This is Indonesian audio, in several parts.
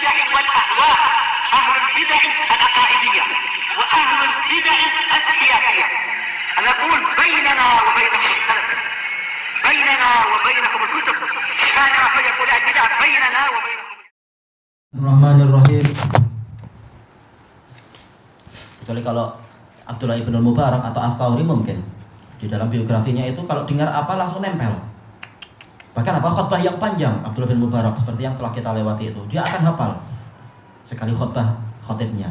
البدع والأهواء، أهل البدع العقائدية وأهل البدع السياسية. نقول بيننا وبينكم السلف، بيننا وبينكم الكتب، كان فيقول البدع بيننا وبينكم. Bismillahirrahmanirrahim. Kecuali kalau Abdullah ibn al-Mubarak atau As-Sawri mungkin di dalam biografinya itu kalau dengar apa langsung nempel. Bahkan apa khutbah yang panjang Abdullah bin Mubarak seperti yang telah kita lewati itu, dia akan hafal sekali khotibnya.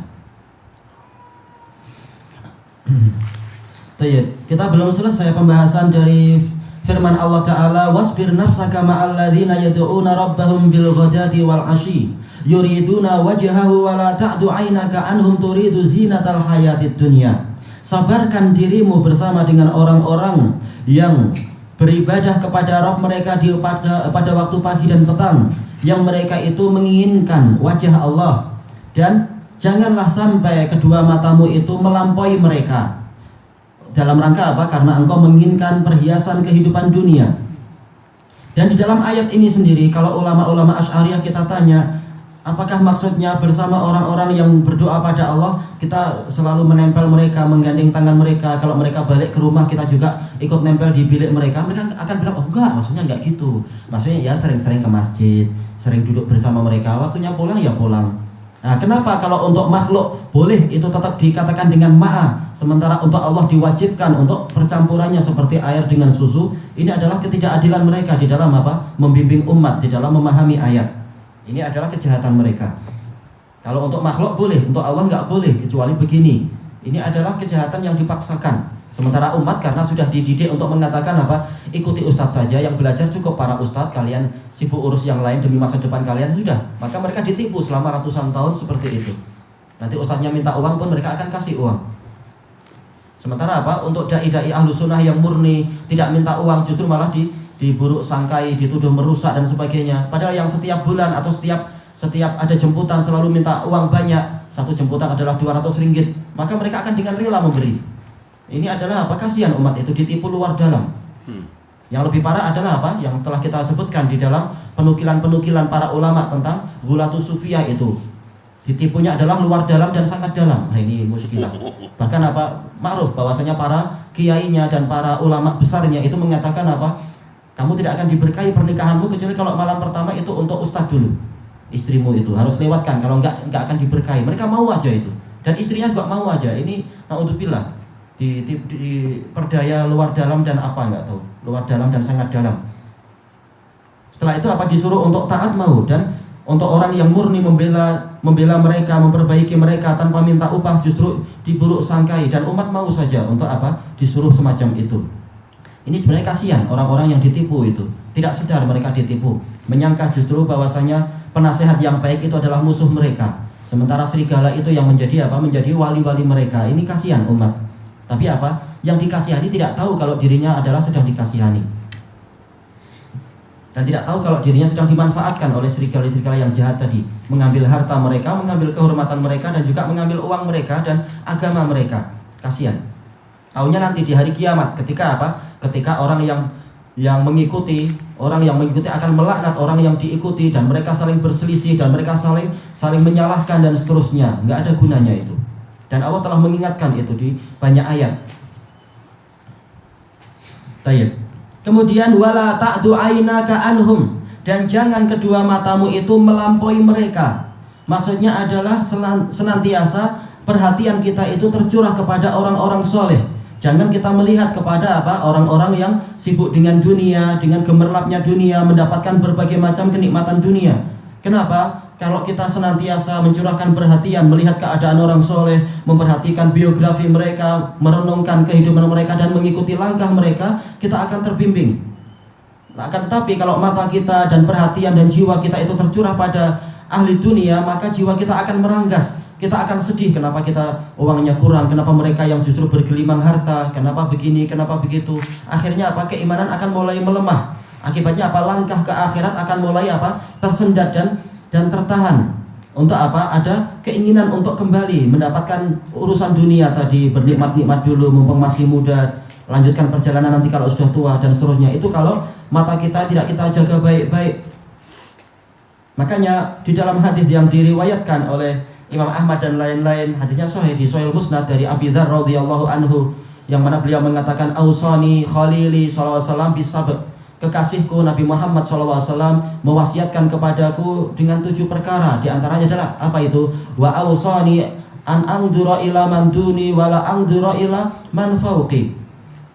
Kita belum selesai pembahasan dari firman Allah Ta'ala, wasbir nafsaka ma'al ladzina yad'una rabbahum bil ghadati wal 'ashyi yuriduna wajhahu wa la ta'du 'ainaka anhum turidu zinatal hayatid dunya. Sabarkan dirimu bersama dengan orang-orang yang beribadah kepada Rabb mereka pada waktu pagi dan petang, yang mereka itu menginginkan wajah Allah, dan janganlah sampai kedua matamu itu melampaui mereka. Dalam rangka apa? Karena engkau menginginkan perhiasan kehidupan dunia. Dan di dalam ayat ini sendiri, kalau ulama-ulama Asy'ariyah kita tanya, apakah maksudnya bersama orang-orang yang berdoa pada Allah, kita selalu menempel mereka, menggandeng tangan mereka, kalau mereka balik ke rumah kita juga ikut nempel di bilik mereka? Mereka akan bilang, oh enggak, maksudnya enggak gitu. Maksudnya ya sering-sering ke masjid, sering duduk bersama mereka, waktunya pulang ya pulang. Nah, kenapa kalau untuk makhluk boleh itu tetap dikatakan dengan ma'a, sementara untuk Allah diwajibkan untuk percampurannya seperti air dengan susu? Ini adalah ketidakadilan mereka di dalam apa? Membimbing umat, di dalam memahami ayat. Ini adalah kejahatan mereka. Kalau untuk makhluk boleh, untuk Allah nggak boleh, kecuali begini. Ini adalah kejahatan yang dipaksakan. Sementara umat karena sudah dididik untuk mengatakan apa? Ikuti ustadz saja, yang belajar cukup para ustadz, kalian sibuk urus yang lain demi masa depan kalian, sudah. Maka mereka ditipu selama ratusan tahun seperti itu. Nanti ustadznya minta uang pun mereka akan kasih uang. Sementara apa? Untuk dai-dai ahlu sunnah yang murni, tidak minta uang, justru malah diburuk sangkai, dituduh merusak dan sebagainya. Padahal yang setiap bulan atau setiap ada jemputan selalu minta uang banyak, satu jemputan adalah 200 ringgit, maka mereka akan dengan rela memberi. Ini adalah apa? Kasihan umat itu ditipu luar dalam. Yang lebih parah adalah apa? Yang telah kita sebutkan di dalam penukilan-penukilan para ulama tentang Ghulatus Sufiyah itu. Ditipunya adalah luar dalam dan sangat dalam. Nah, ini muskilah. Bahkan apa? Ma'ruf bahwasanya para kiainya dan para ulama besarnya itu mengatakan apa? Kamu tidak akan diberkahi pernikahanmu kecuali kalau malam pertama itu untuk ustadz dulu. Istrimu itu harus lewatkan, kalau enggak akan diberkahi. Mereka mau aja itu. Dan istrinya juga mau aja. Ini naudzubillah. Diperdaya luar dalam dan apa enggak tahu. Luar dalam dan sangat dalam. Setelah itu apa? Disuruh untuk taat mau, dan untuk orang yang murni membela mereka, memperbaiki mereka tanpa minta upah justru diburuk sangkai, dan umat mau saja untuk apa? Disuruh semacam itu. Ini sebenarnya kasihan orang-orang yang ditipu itu. Tidak sadar mereka ditipu, menyangka justru bahwasanya penasehat yang baik itu adalah musuh mereka. Sementara serigala itu yang menjadi apa? Menjadi wali-wali mereka. Ini kasihan umat. Tapi apa? Yang dikasihani tidak tahu kalau dirinya adalah sedang dikasihani. Dan tidak tahu kalau dirinya sedang dimanfaatkan oleh serigala-serigala yang jahat tadi, mengambil harta mereka, mengambil kehormatan mereka, dan juga mengambil uang mereka dan agama mereka. Kasihan. Taunya nanti di hari kiamat, ketika apa? Ketika orang yang mengikuti akan melaknat orang yang diikuti, dan mereka saling berselisih, dan mereka saling menyalahkan dan seterusnya. Nggak ada gunanya itu. Dan Allah telah mengingatkan itu di banyak ayat. Tayyib. Kemudian wala ta'du ainaka anhum, dan jangan kedua matamu itu melampaui mereka. Maksudnya adalah senantiasa perhatian kita itu tercurah kepada orang-orang soleh. Jangan kita melihat kepada apa? Orang-orang yang sibuk dengan dunia, dengan gemerlapnya dunia, mendapatkan berbagai macam kenikmatan dunia. Kenapa? Kalau kita senantiasa mencurahkan perhatian, melihat keadaan orang soleh, memperhatikan biografi mereka, merenungkan kehidupan mereka, dan mengikuti langkah mereka, kita akan terbimbing. Akan tetapi kalau mata kita dan perhatian dan jiwa kita itu tercurah pada ahli dunia, maka jiwa kita akan meranggas. Kita akan sedih, kenapa kita uangnya kurang, kenapa mereka yang justru bergelimang harta, kenapa begini, kenapa begitu. Akhirnya apa? Keimanan akan mulai melemah. Akibatnya apa? Langkah ke akhirat akan mulai apa? Tersendat dan tertahan. Untuk apa? Ada keinginan untuk kembali mendapatkan urusan dunia tadi, bernikmat-nikmat dulu mumpung masih muda, lanjutkan perjalanan nanti kalau sudah tua dan seterusnya. Itu kalau mata kita tidak kita jaga baik-baik. Makanya di dalam hadis yang diriwayatkan oleh Imam Ahmad dan lain-lain, hadisnya sahih di Sahih Musnad dari Abi Dzar radhiyallahu anhu, yang mana beliau mengatakan ausani khalili sallallahu alaihi wasallam bisab, kekasihku Nabi Muhammad sallallahu alaihi wasallam mewasiatkan kepadaku dengan 7 perkara. Di antaranya adalah apa itu? Wa ausani an angdura ila man duni wala angdura ila man fauqi.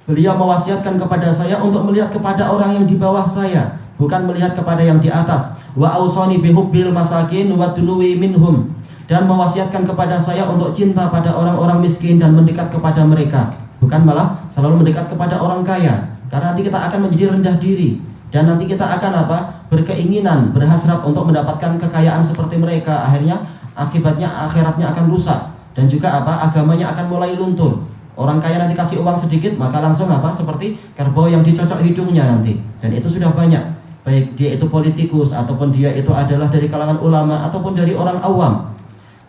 Beliau mewasiatkan kepada saya untuk melihat kepada orang yang di bawah saya, bukan melihat kepada yang di atas. Wa ausani bihubbil masakin wa dunuwi minhum, dan mewasiatkan kepada saya untuk cinta pada orang-orang miskin dan mendekat kepada mereka, bukan malah selalu mendekat kepada orang kaya, karena nanti kita akan menjadi rendah diri dan nanti kita akan berkeinginan, berhasrat untuk mendapatkan kekayaan seperti mereka. Akhirnya akibatnya akhiratnya akan rusak dan juga agamanya akan mulai luntur. Orang kaya nanti kasih uang sedikit maka langsung seperti kerbau yang dicocok hidungnya nanti, dan itu sudah banyak, baik dia itu politikus ataupun dia itu adalah dari kalangan ulama ataupun dari orang awam.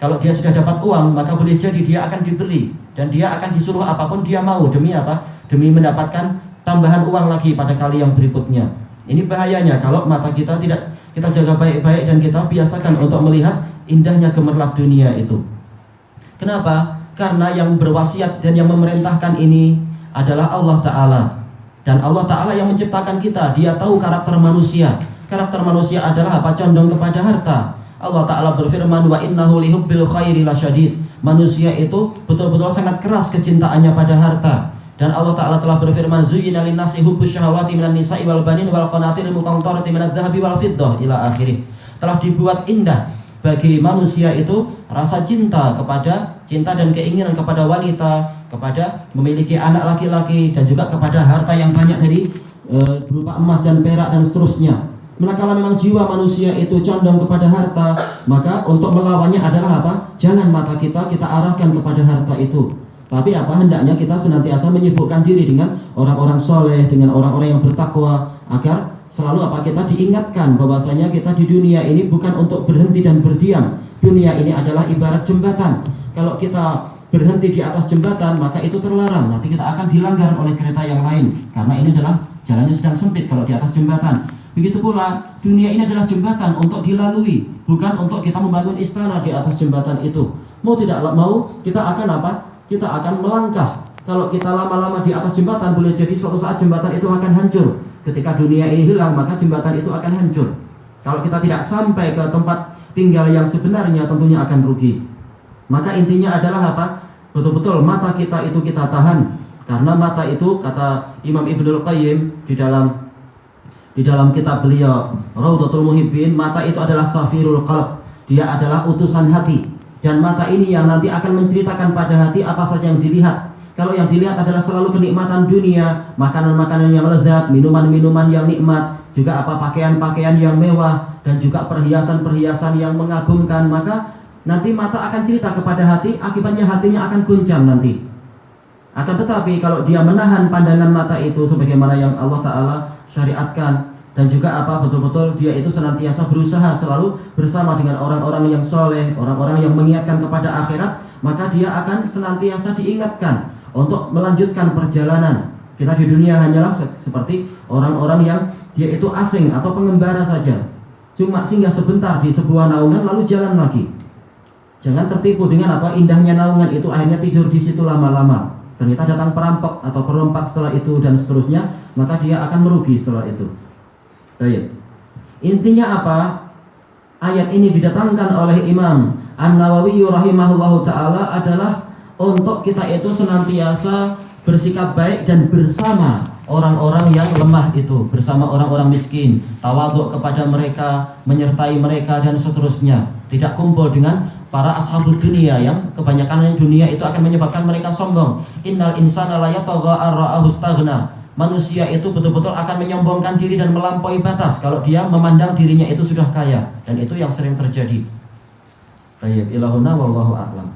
Kalau dia sudah dapat uang maka boleh jadi dia akan dibeli dan dia akan disuruh apapun dia mau, demi demi mendapatkan tambahan uang lagi pada kali yang berikutnya. Ini bahayanya kalau mata kita tidak kita jaga baik-baik dan kita biasakan untuk melihat indahnya gemerlap dunia itu. Kenapa? Karena yang berwasiat dan yang memerintahkan ini adalah Allah Ta'ala. Dan Allah Ta'ala yang menciptakan kita, Dia tahu karakter manusia. Karakter manusia adalah condong kepada harta. Allah Ta'ala berfirman, wa innahu lihubbil khairi lasyadid. Manusia itu betul-betul sangat keras kecintaannya pada harta. Dan Allah Ta'ala telah berfirman, zuyyina linnasi hubbus syahawati minan nisa'i wal banin wal qanatiril muqantarati minadh dhahabi wal fiddah ila akhirih. Telah dibuat indah bagi manusia itu rasa cinta dan keinginan kepada wanita, kepada memiliki anak laki-laki, dan juga kepada harta yang banyak dari berupa emas dan perak dan seterusnya. Manakala memang jiwa manusia itu condong kepada harta, maka untuk melawannya adalah jangan mata kita arahkan kepada harta itu. Tapi hendaknya kita senantiasa menyibukkan diri dengan orang-orang soleh, dengan orang-orang yang bertakwa, agar selalu kita diingatkan bahwasanya kita di dunia ini bukan untuk berhenti dan berdiam. Dunia ini adalah ibarat jembatan. Kalau kita berhenti di atas jembatan maka itu terlarang. Nanti kita akan dilanggar oleh kereta yang lain, karena ini adalah jalannya sedang sempit kalau di atas jembatan. Begitu pula dunia ini adalah jembatan untuk dilalui, bukan untuk kita membangun istana di atas jembatan itu. Mau tidak mau kita akan kita akan melangkah. Kalau kita lama-lama di atas jembatan, boleh jadi suatu saat jembatan itu akan hancur. Ketika dunia ini hilang maka jembatan itu akan hancur. Kalau kita tidak sampai ke tempat tinggal yang sebenarnya, tentunya akan rugi. Maka intinya adalah betul-betul mata kita itu kita tahan, karena mata itu, kata Imam Ibnul Qayyim di dalam kitab beliau Raudhatul Muhibbin, mata itu adalah safirul qalb. Dia adalah utusan hati, dan mata ini yang nanti akan menceritakan pada hati apa saja yang dilihat. Kalau yang dilihat adalah selalu kenikmatan dunia, makanan-makanan yang lezat, minuman-minuman yang nikmat, juga pakaian-pakaian yang mewah, dan juga perhiasan-perhiasan yang mengagumkan, maka nanti mata akan cerita kepada hati, akibatnya hatinya akan guncang nanti. Akan tetapi kalau dia menahan pandangan mata itu sebagaimana yang Allah Ta'ala syariatkan, dan juga betul-betul dia itu senantiasa berusaha selalu bersama dengan orang-orang yang soleh, orang-orang yang mengingatkan kepada akhirat, maka dia akan senantiasa diingatkan untuk melanjutkan perjalanan. Kita di dunia hanyalah seperti orang-orang yang dia itu asing atau pengembara saja, cuma singgah sebentar di sebuah naungan lalu jalan lagi. Jangan tertipu dengan indahnya naungan itu, akhirnya tidur di situ lama-lama. Ternyata datang perampok atau perompak setelah itu dan seterusnya, maka dia akan merugi setelah itu. Baik. Intinya ayat ini didatangkan oleh Imam An-Nawawi rahimahullahu ta'ala adalah untuk kita itu senantiasa bersikap baik dan bersama orang-orang yang lemah itu, bersama orang-orang miskin, tawadhu kepada mereka, menyertai mereka dan seterusnya. Tidak kumpul dengan para ashabul dunia yang kebanyakan dunia itu akan menyebabkan mereka sombong. Innal insana la yatagha ar-ra'ahu istaghna. Manusia itu betul-betul akan menyombongkan diri dan melampaui batas kalau dia memandang dirinya itu sudah kaya, dan itu yang sering terjadi. Tayyib ilahuna wallahu a'lam.